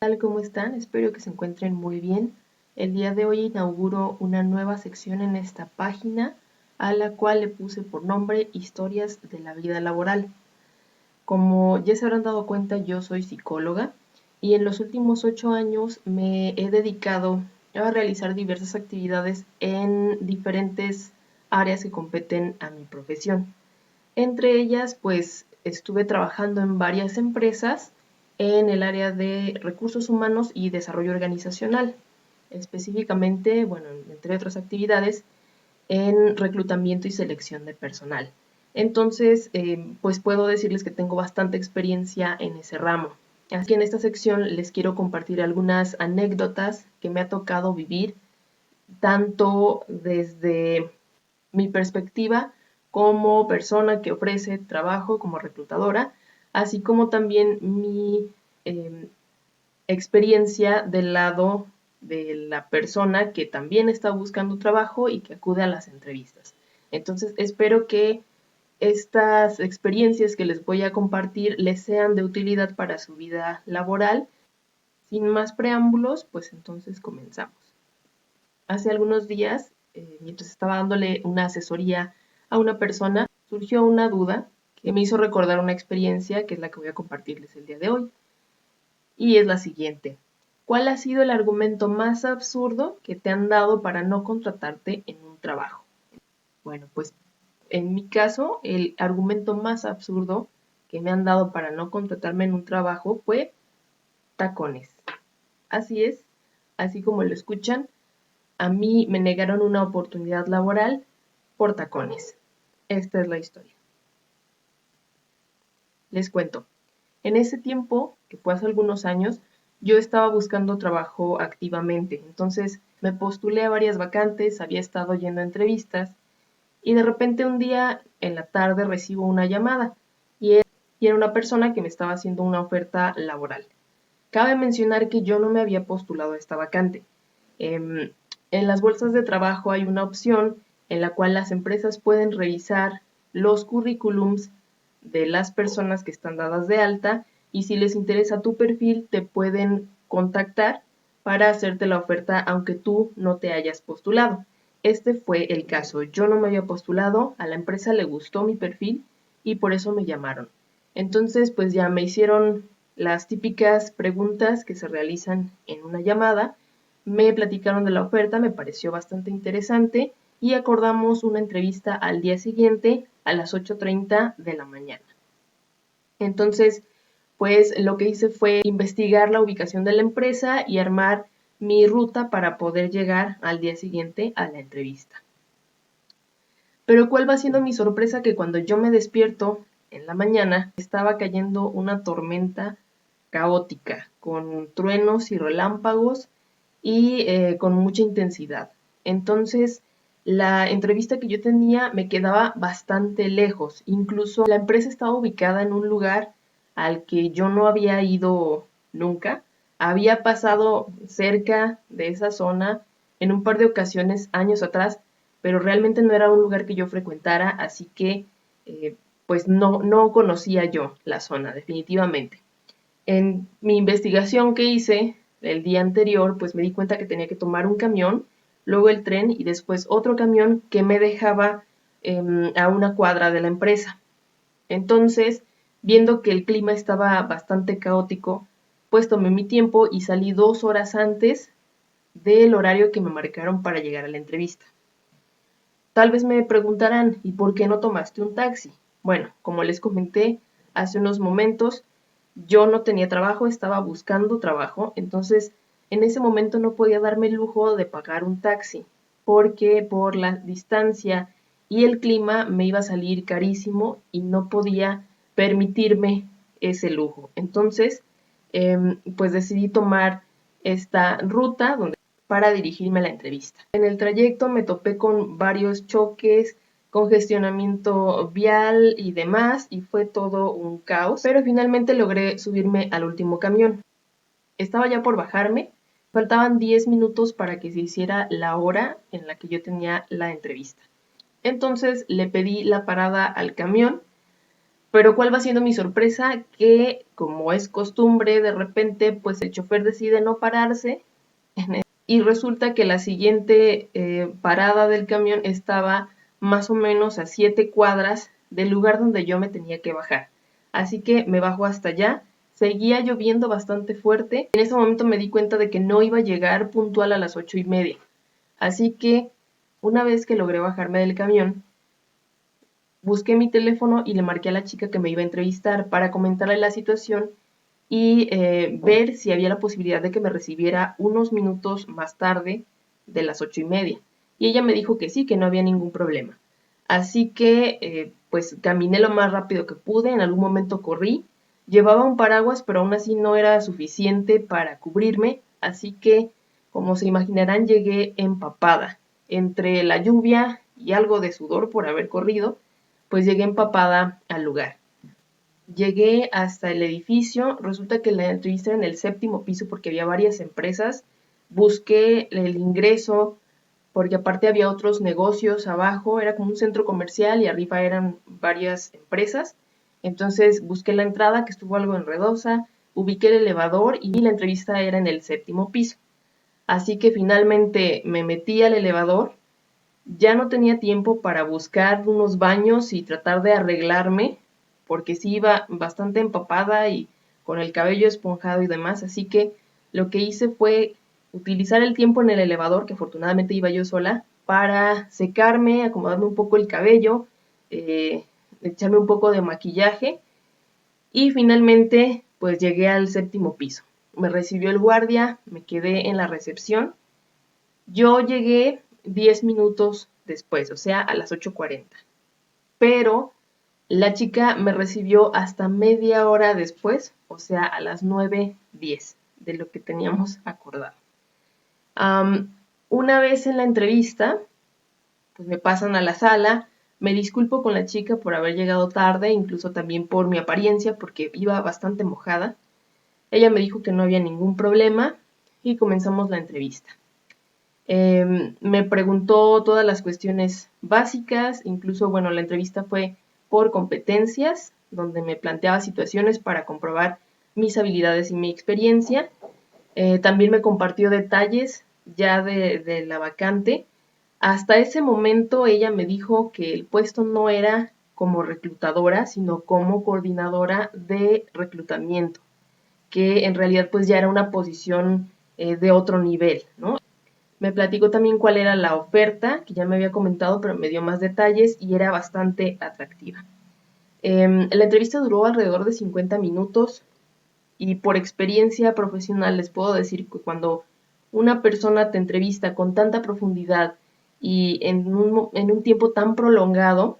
Tal, ¿cómo están? Espero que se encuentren muy bien. El día de hoy inauguro una nueva sección en esta página a la cual le puse por nombre Historias de la vida laboral. Como ya se habrán dado cuenta, yo soy psicóloga y en los últimos 8 años me he dedicado a realizar diversas actividades en diferentes áreas que competen a mi profesión. Entre ellas, pues estuve trabajando en varias empresas en el área de recursos humanos y desarrollo organizacional, específicamente, bueno, entre otras actividades, en reclutamiento y selección de personal. Entonces, pues puedo decirles que tengo bastante experiencia en ese ramo. Así que en esta sección les quiero compartir algunas anécdotas que me ha tocado vivir, tanto desde mi perspectiva como persona que ofrece trabajo como reclutadora, así como también mi experiencia del lado de la persona que también está buscando trabajo y que acude a las entrevistas. Entonces, espero que estas experiencias que les voy a compartir les sean de utilidad para su vida laboral. Sin más preámbulos, pues entonces comenzamos. Hace algunos días, mientras estaba dándole una asesoría a una persona, surgió una duda que me hizo recordar una experiencia que es la que voy a compartirles el día de hoy. Y es la siguiente. ¿Cuál ha sido el argumento más absurdo que te han dado para no contratarte en un trabajo? Bueno, pues en mi caso, el argumento más absurdo que me han dado para no contratarme en un trabajo fue tacones. Así es, así como lo escuchan, a mí me negaron una oportunidad laboral por tacones. Esta es la historia. Les cuento. En ese tiempo, que fue hace algunos años, yo estaba buscando trabajo activamente. Entonces me postulé a varias vacantes, había estado yendo a entrevistas y de repente un día en la tarde recibo una llamada y era una persona que me estaba haciendo una oferta laboral. Cabe mencionar que yo no me había postulado a esta vacante. En las bolsas de trabajo hay una opción en la cual las empresas pueden revisar los currículums de las personas que están dadas de alta y si les interesa tu perfil te pueden contactar para hacerte la oferta aunque tú no te hayas postulado. Este fue el caso. Yo no me había postulado, a la empresa le gustó mi perfil y por eso me llamaron. Entonces, pues ya me hicieron las típicas preguntas que se realizan en una llamada, me platicaron de la oferta, me pareció bastante interesante y acordamos una entrevista al día siguiente a las 8:30 de la mañana. Entonces, pues lo que hice fue investigar la ubicación de la empresa y armar mi ruta para poder llegar al día siguiente a la entrevista. Pero ¿cuál va siendo mi sorpresa? Que cuando yo me despierto en la mañana estaba cayendo una tormenta caótica, con truenos y relámpagos y con mucha intensidad. Entonces, la entrevista que yo tenía me quedaba bastante lejos. Incluso la empresa estaba ubicada en un lugar al que yo no había ido nunca. Había pasado cerca de esa zona en un par de ocasiones años atrás, pero realmente no era un lugar que yo frecuentara, así que pues no conocía yo la zona definitivamente. En mi investigación que hice el día anterior, pues me di cuenta que tenía que tomar un camión, luego el tren y después otro camión que me dejaba a una cuadra de la empresa. Entonces, viendo que el clima estaba bastante caótico, pues tomé mi tiempo y salí 2 horas antes del horario que me marcaron para llegar a la entrevista. Tal vez me preguntarán, ¿y por qué no tomaste un taxi? Bueno, como les comenté hace unos momentos, yo no tenía trabajo, estaba buscando trabajo, entonces en ese momento no podía darme el lujo de pagar un taxi, porque por la distancia y el clima me iba a salir carísimo y no podía permitirme ese lujo. Entonces, pues decidí tomar esta ruta para dirigirme a la entrevista. En el trayecto me topé con varios choques, congestionamiento vial y demás, y fue todo un caos, pero finalmente logré subirme al último camión. Estaba ya por bajarme, faltaban 10 minutos para que se hiciera la hora en la que yo tenía la entrevista. Entonces le pedí la parada al camión Pero ¿cuál va siendo mi sorpresa? Que como es costumbre, de repente pues el chofer decide no pararse y resulta que la siguiente parada del camión estaba más o menos a 7 cuadras del lugar donde yo me tenía que bajar. Así que me bajo hasta allá. Seguía lloviendo bastante fuerte. En ese momento me di cuenta de que no iba a llegar puntual a las 8:30. Así que una vez que logré bajarme del camión, busqué mi teléfono y le marqué a la chica que me iba a entrevistar para comentarle la situación y ver si había la posibilidad de que me recibiera unos minutos más tarde de las 8:30. Y ella me dijo que sí, que no había ningún problema. Así que pues caminé lo más rápido que pude, en algún momento corrí, llevaba un paraguas, pero aún así no era suficiente para cubrirme, así que como se imaginarán llegué empapada. Entre la lluvia y algo de sudor por haber corrido, pues llegué empapada al lugar. Llegué hasta el edificio, resulta que la entrevista era en el 7º piso porque había varias empresas. Busqué el ingreso porque aparte había otros negocios abajo, era como un centro comercial y arriba eran varias empresas. Entonces busqué la entrada, que estuvo algo enredosa, ubiqué el elevador y la entrevista era en el 7º piso. Así que finalmente me metí al elevador. Ya no tenía tiempo para buscar unos baños y tratar de arreglarme, porque sí iba bastante empapada y con el cabello esponjado y demás, así que lo que hice fue utilizar el tiempo en el elevador, que afortunadamente iba yo sola, para secarme, acomodarme un poco el cabello, echarme un poco de maquillaje y finalmente pues llegué al 7º piso. Me recibió el guardia, me quedé en la recepción. Yo llegué 10 minutos después, o sea, a las 8:40. Pero la chica me recibió hasta media hora después, o sea, a las 9:10 de lo que teníamos acordado. Una vez en la entrevista, pues me pasan a la sala, me disculpo con la chica por haber llegado tarde, incluso también por mi apariencia, porque iba bastante mojada. Ella me dijo que no había ningún problema y comenzamos la entrevista. Me preguntó todas las cuestiones básicas, incluso, bueno, la entrevista fue por competencias, donde me planteaba situaciones para comprobar mis habilidades y mi experiencia. También me compartió detalles ya de la vacante. Hasta ese momento ella me dijo que el puesto no era como reclutadora, sino como coordinadora de reclutamiento, que en realidad pues ya era una posición de otro nivel, ¿no? Me platicó también cuál era la oferta, que ya me había comentado, pero me dio más detalles y era bastante atractiva. La entrevista duró alrededor de 50 minutos y por experiencia profesional les puedo decir que cuando una persona te entrevista con tanta profundidad y en un tiempo tan prolongado,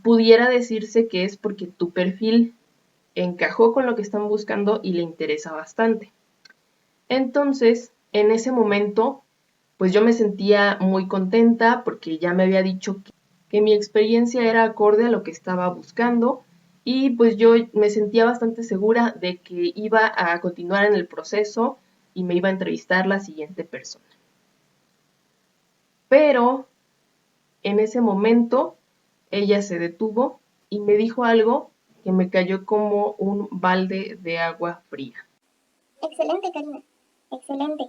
pudiera decirse que es porque tu perfil encajó con lo que están buscando y le interesa bastante. Entonces, en ese momento, pues yo me sentía muy contenta porque ya me había dicho que mi experiencia era acorde a lo que estaba buscando y pues yo me sentía bastante segura de que iba a continuar en el proceso y me iba a entrevistar la siguiente persona. Pero en ese momento ella se detuvo y me dijo algo que me cayó como un balde de agua fría. Excelente, Karina. Excelente.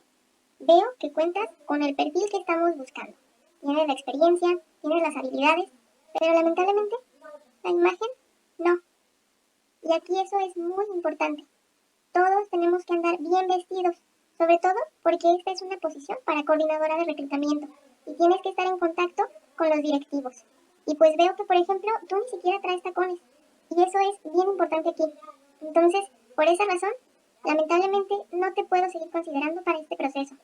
Veo que cuentas con el perfil que estamos buscando. Tienes la experiencia, tienes las habilidades, pero lamentablemente la imagen no. Y aquí eso es muy importante. Todos tenemos que andar bien vestidos, sobre todo porque esta es una posición para coordinadora de reclutamiento y tienes que estar en contacto con los directivos. Y pues veo que, por ejemplo, tú ni siquiera traes tacones. Y eso es bien importante aquí. Entonces, por esa razón, lamentablemente no te puedo seguir considerando para este proceso.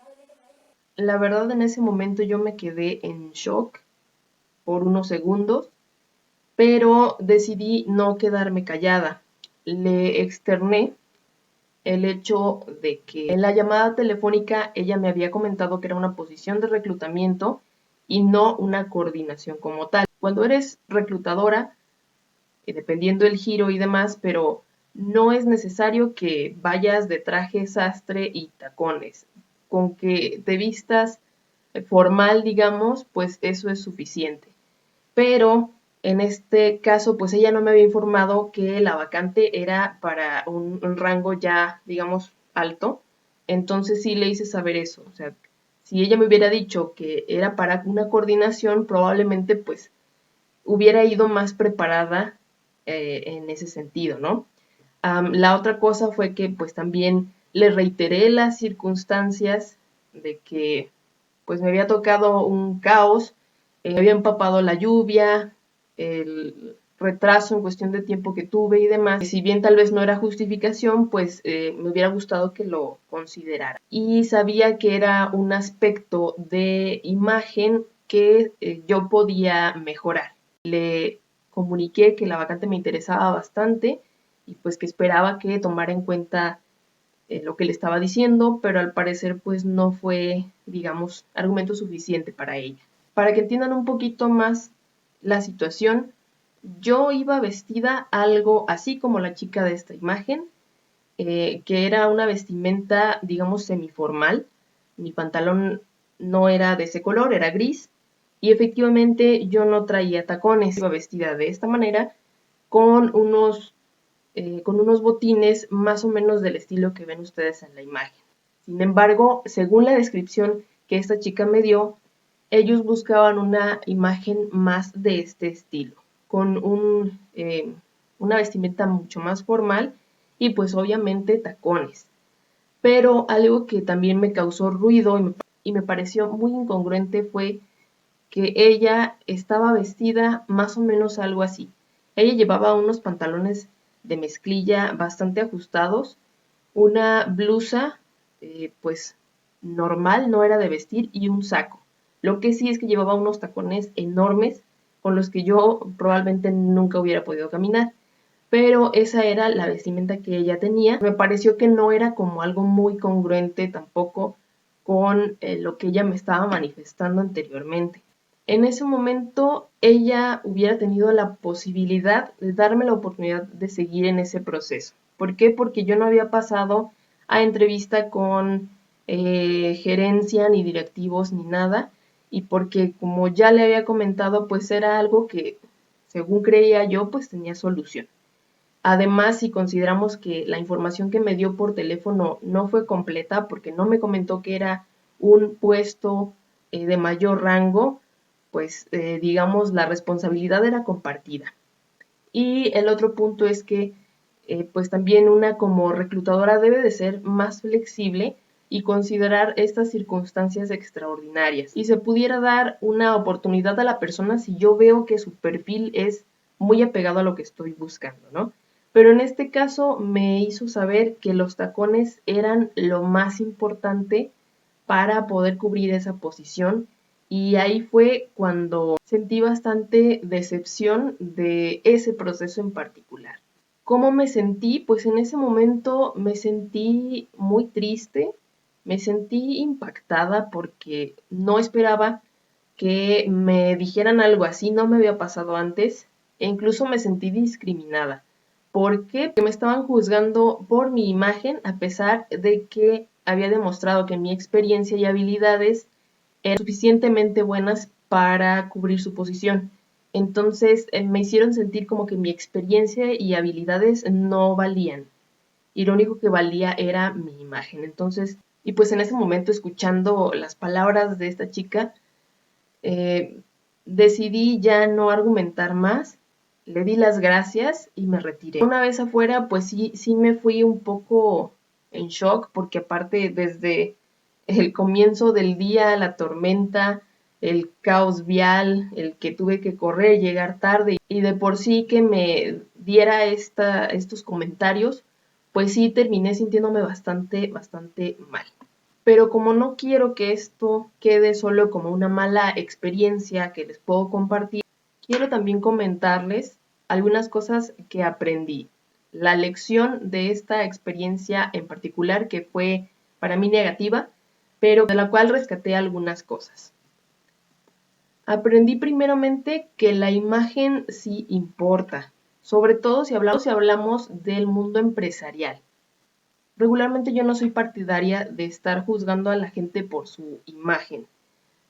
La verdad, en ese momento yo me quedé en shock por unos segundos, pero decidí no quedarme callada. Le externé el hecho de que en la llamada telefónica ella me había comentado que era una posición de reclutamiento y no una coordinación como tal. Cuando eres reclutadora, dependiendo del giro y demás, pero no es necesario que vayas de traje sastre y tacones. Con que te vistas formal, digamos, pues eso es suficiente. Pero En este caso, pues ella no me había informado que la vacante era para un rango ya, digamos, alto. Entonces sí le hice saber eso. O sea, si ella me hubiera dicho que era para una coordinación, probablemente pues hubiera ido más preparada en ese sentido, ¿no? La otra cosa fue que pues también le reiteré las circunstancias de que pues me había tocado un caos, me había empapado la lluvia, el retraso en cuestión de tiempo que tuve y demás. Si bien tal vez no era justificación, pues me hubiera gustado que lo considerara. Y sabía que era un aspecto de imagen que yo podía mejorar. Le comuniqué que la vacante me interesaba bastante y pues que esperaba que tomara en cuenta lo que le estaba diciendo, pero al parecer pues no fue, digamos, argumento suficiente para ella. Para que entiendan un poquito más la situación, yo iba vestida algo así como la chica de esta imagen, que era una vestimenta, digamos, semiformal. Mi pantalón no era de ese color, era gris. Y efectivamente yo no traía tacones, iba vestida de esta manera, con unos botines más o menos del estilo que ven ustedes en la imagen. Sin embargo, según la descripción que esta chica me dio, ellos buscaban una imagen más de este estilo, con una vestimenta mucho más formal y pues obviamente tacones. Pero algo que también me causó ruido y me pareció muy incongruente fue que ella estaba vestida más o menos algo así. Ella llevaba unos pantalones de mezclilla bastante ajustados, una blusa pues normal, no era de vestir, y un saco. Lo que sí es que llevaba unos tacones enormes con los que yo probablemente nunca hubiera podido caminar. Pero esa era la vestimenta que ella tenía. Me pareció que no era como algo muy congruente tampoco con lo que ella me estaba manifestando anteriormente. En ese momento ella hubiera tenido la posibilidad de darme la oportunidad de seguir en ese proceso. ¿Por qué? Porque yo no había pasado a entrevista con gerencia, ni directivos, ni nada, y porque como ya le había comentado, pues era algo que, según creía yo, pues tenía solución. Además, si consideramos que la información que me dio por teléfono no fue completa, porque no me comentó que era un puesto de mayor rango, pues digamos la responsabilidad era compartida. Y el otro punto es que pues también una como reclutadora debe de ser más flexible y considerar estas circunstancias extraordinarias. Y se pudiera dar una oportunidad a la persona si yo veo que su perfil es muy apegado a lo que estoy buscando, ¿no? Pero en este caso me hizo saber que los tacones eran lo más importante para poder cubrir esa posición y ahí fue cuando sentí bastante decepción de ese proceso en particular. ¿Cómo me sentí? Pues en ese momento me sentí muy triste, me sentí impactada porque no esperaba que me dijeran algo así, no me había pasado antes e incluso me sentí discriminada. ¿Por qué? Porque me estaban juzgando por mi imagen a pesar de que había demostrado que mi experiencia y habilidades eran suficientemente buenas para cubrir su posición. Entonces me hicieron sentir como que mi experiencia y habilidades no valían y lo único que valía era mi imagen. Entonces, y pues en ese momento escuchando las palabras de esta chica, eh, decidí ya no argumentar más, le di las gracias y me retiré. Una vez afuera, pues sí me fui un poco en shock, porque aparte desde el comienzo del día, la tormenta, el caos vial, el que tuve que correr, llegar tarde, y de por sí que me diera estos comentarios, pues sí terminé sintiéndome bastante mal. Pero como no quiero que esto quede solo como una mala experiencia que les puedo compartir, quiero también comentarles algunas cosas que aprendí. La lección de esta experiencia en particular, que fue para mí negativa, pero de la cual rescaté algunas cosas. Aprendí primeramente que la imagen sí importa, sobre todo si hablamos del mundo empresarial. Regularmente yo no soy partidaria de estar juzgando a la gente por su imagen.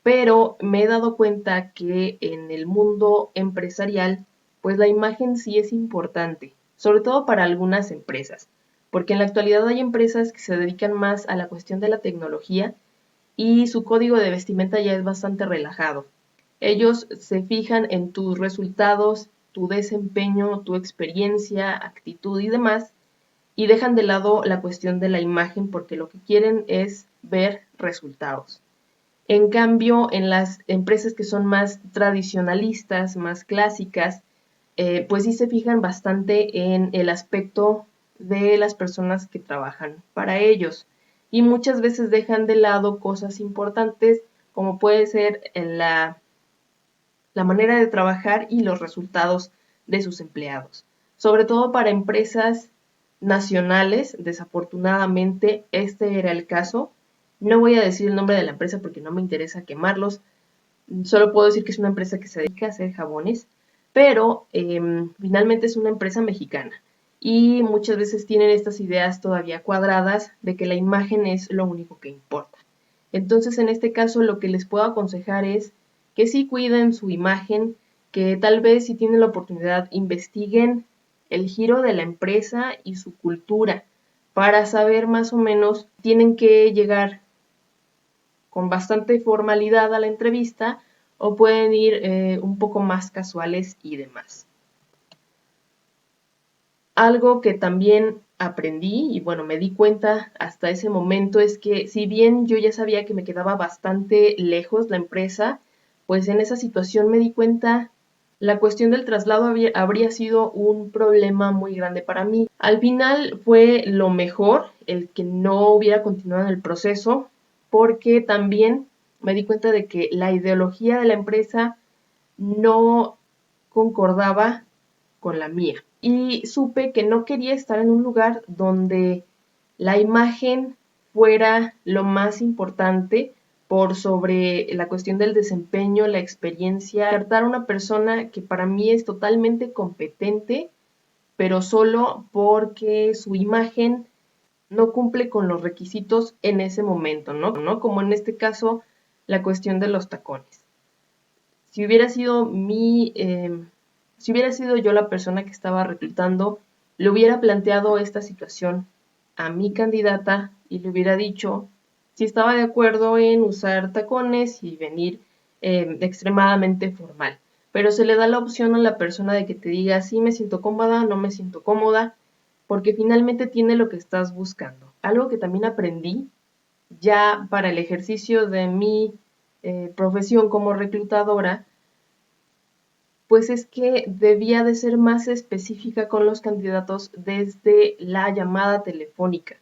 pero me he dado cuenta que en el mundo empresarial, pues la imagen sí es importante, sobre todo para algunas empresas, porque en la actualidad hay empresas que se dedican más a la cuestión de la tecnología y su código de vestimenta ya es bastante relajado. Ellos se fijan en tus resultados, tu desempeño, tu experiencia, actitud y demás, y dejan de lado la cuestión de la imagen porque lo que quieren es ver resultados. En cambio, en las empresas que son más tradicionalistas, más clásicas, pues sí se fijan bastante en el aspecto de las personas que trabajan para ellos. Y muchas veces dejan de lado cosas importantes como puede ser la manera de trabajar y los resultados de sus empleados. Sobre todo para empresas nacionales, desafortunadamente este era el caso. No voy a decir el nombre de la empresa porque no me interesa quemarlos. Solo puedo decir que es una empresa que se dedica a hacer jabones, pero finalmente es una empresa mexicana. Y muchas veces tienen estas ideas todavía cuadradas de que la imagen es lo único que importa. Entonces, en este caso, lo que les puedo aconsejar es que sí cuiden su imagen, que tal vez si tienen la oportunidad investiguen el giro de la empresa y su cultura para saber más o menos, tienen que llegar con bastante formalidad a la entrevista o pueden ir un poco más casuales y demás. Algo que también aprendí y bueno, me di cuenta hasta ese momento es que si bien yo ya sabía que me quedaba bastante lejos la empresa, pues en esa situación me di cuenta la cuestión del traslado habría sido un problema muy grande para mí. Al final fue lo mejor el que no hubiera continuado en el proceso porque también me di cuenta de que la ideología de la empresa no concordaba con la mía. Y supe que no quería estar en un lugar donde la imagen fuera lo más importante por sobre la cuestión del desempeño, la experiencia, tratar a una persona que para mí es totalmente competente, pero solo porque su imagen no cumple con los requisitos en ese momento, ¿no? Como en este caso, la cuestión de los tacones. Si hubiera sido si hubiera sido yo la persona que estaba reclutando, le hubiera planteado esta situación a mi candidata y le hubiera dicho si estaba de acuerdo en usar tacones y venir extremadamente formal. Pero se le da la opción a la persona de que te diga sí me siento cómoda, no me siento cómoda, porque finalmente tiene lo que estás buscando. Algo que también aprendí ya para el ejercicio de mi profesión como reclutadora, pues es que debía de ser más específica con los candidatos desde la llamada telefónica.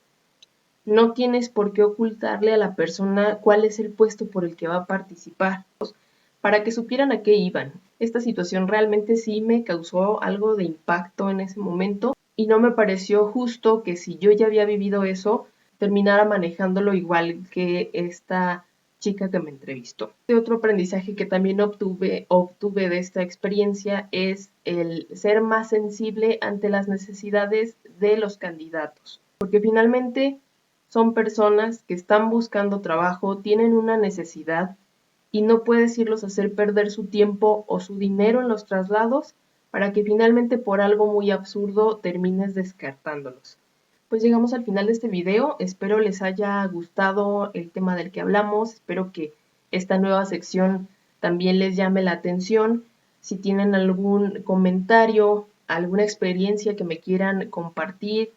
No tienes por qué ocultarle a la persona cuál es el puesto por el que va a participar, para que supieran a qué iban. Esta situación realmente sí me causó algo de impacto en ese momento y no me pareció justo que si yo ya había vivido eso, terminara manejándolo igual que esta chica que me entrevistó. Otro aprendizaje que también obtuve de esta experiencia es el ser más sensible ante las necesidades de los candidatos, porque finalmente son personas que están buscando trabajo, tienen una necesidad y no puedes irlos a hacer perder su tiempo o su dinero en los traslados para que finalmente por algo muy absurdo termines descartándolos. Pues llegamos al final de este video, espero les haya gustado el tema del que hablamos, espero que esta nueva sección también les llame la atención. Si tienen algún comentario, alguna experiencia que me quieran compartir,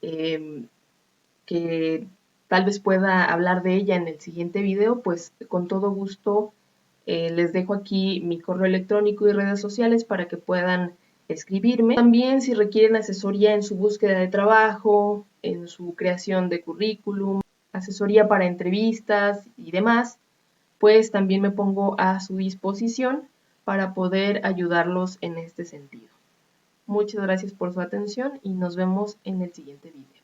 que tal vez pueda hablar de ella en el siguiente video, pues con todo gusto les dejo aquí mi correo electrónico y redes sociales para que puedan escribirme. También si requieren asesoría en su búsqueda de trabajo, en su creación de currículum, asesoría para entrevistas y demás, pues también me pongo a su disposición para poder ayudarlos en este sentido. Muchas gracias por su atención y nos vemos en el siguiente video.